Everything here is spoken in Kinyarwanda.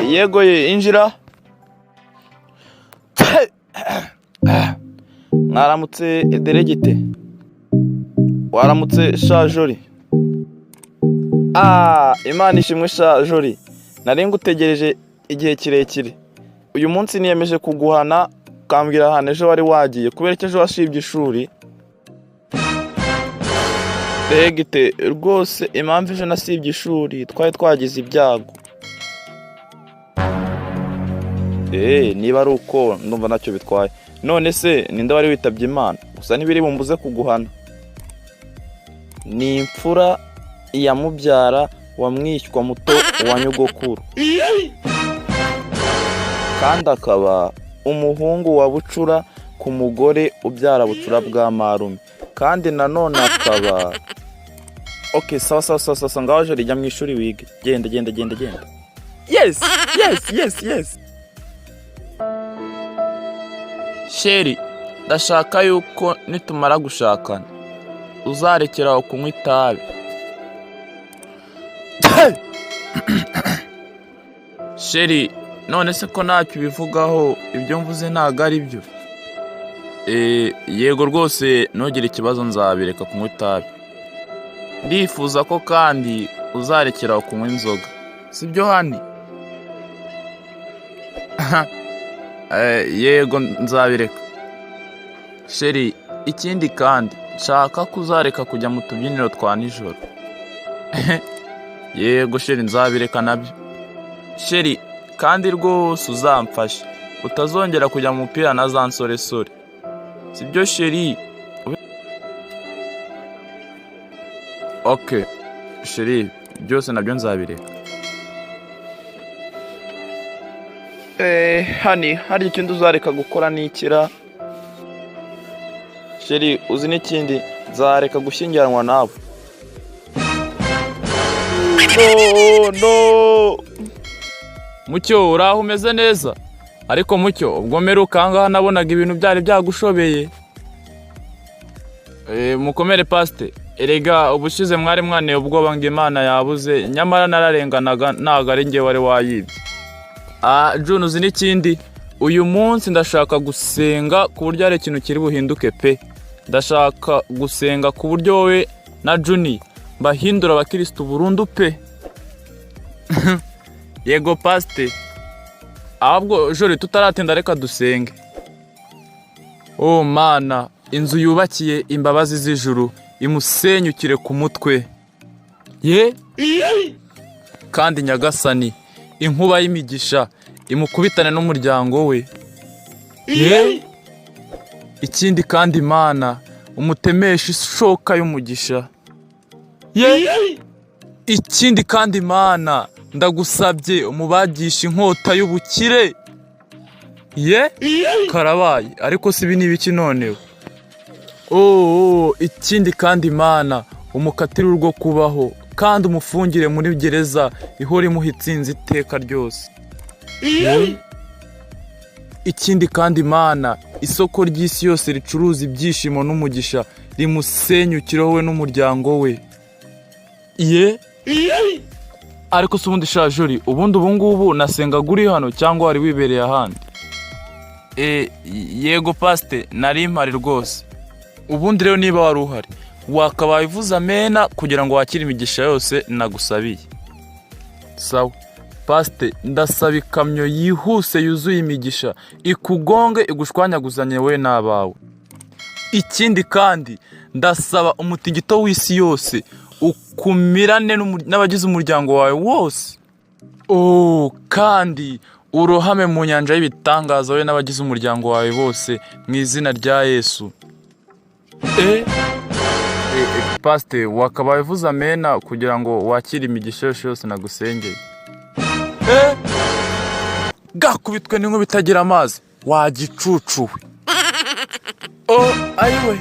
Yego injira. Mwaramutse Deregite. Waramutse Shajori. Imana ishimwe Shajori. Nari ngutegereje igihe kirekire. Uyu munsi niyemeje kuguhana ukambwira ahantu ejo wari wagiye kubera ko ejo washibye ishuri. Deregite rwose impamvu ejo nasibye ishuri twari twagize ibyago. Niba ari uko ndumva ntacyo bitwaye. None se ninde wari witabye Imana? Gusa ntibiri bumbuze kuguhana. Ni imfura ya mubyara wa mwishywa muto wa nyogokuru, kandi akaba umuhungu wa bucura ku mugore ubyara bucura bwa marume, kandi nanone akaba sawa ngaho ejo rijya mu ishuri wige. Genda. Yes. Sheri, ndashaka yuko nitumara gushakana uzarekeraho kunywa itabi. Sheri, none se ko ntacyo ubivugaho, ibyo mvuze ntabwo ari byo? Yego rwose ntugire ikibazo, nzabireka kunywa itabi. Ndifuza ko kandi uzarekeraho kunywa inzoga, sibyo hani? Yego nzabireka. Sheri, ikindi kandi nshaka ko uzareka kujya mu tubyiniro twa nijoro. Yego Sheri, nzabireka nabyo. Sheri, kandi rwose uzamfashe utazongera kujya mu mupira na za nsoresore, sibyo Sheri? Sheri, byose nabyo nzabireka. Hani hari ikindi uzareka gukora n'ikira? Sheri, uzi n'ikindi, nzareka gushyingiranwa nawe. No. Mucyo, uraho umeze neza? Ariko Mucyo, ubwo mperuka ngaha nabonaga ibintu byari byagushobeye. Mukomere Pastor. Erega ubushize mwari mwaneye ubwoba ngo Imana yabuze, nyamara nararenganaga ntago ari njye wari wayibye. June, uzi n'ikindi, uyu munsi ndashaka gusenga ku buryo hari ikintu kiri buhinduke pe. Ndashaka gusenga ku buryo wowe na Juni bahindura abakristo burundu pe. Yego Pastor. Ahubwo jori tutaratinda reka dusenge. Mana, inzu yubakiye imbabazi z'ijuru imusenyukire ku mutwe. Kandi Nyagasani, inkuba y'imigisha imukubitane n'umuryango we. Ikindi kandi Mana, umutemesha ishoka y'umugisha. Ikindi kandi Mana, ndagusabye umubagisha inkota y'ubukire. Karabaye, ariko sibi n'ibiki noneho. Ikindi kandi Mana, umukatire urwo kubaho kandi umufungire muri gereza ihora imuha itsinzi iteka ryose. Ikindi kandi Mana, isoko ry'isi yose ricuruza ibyishimo n'umugisha rimusenyukireho we n'umuryango we. Ariko se ubundi Shajori, ubundi ubungubu nasengaga uri hano cyangwa wari wibereye ahandi? Yego Pastor, nari mpari rwose. Ubundi rero niba wari uhari, wakabaye uvuza amena kugira ngo wakire imigisha yose nagusabiye. Sawa Pastor, ndasaba ikamyo yihuse yuzuye imigisha ikugonge igushwanyaguzanye we n'abawe. Ikindi kandi ndasaba umutingito w'isi yose ukumirane n'abagize umuryango wawe wose. Kandi urohame mu nyanja y'ibitangaza we n'abagize umuryango wawe bose mu izina rya Yesu. Pastor, wakabaye uvuza amena kugira ngo wakire imigisha yose nagusengeye. Gakubitwe n'inkuba itagira amazi, wagicucuwe. Ayiwe.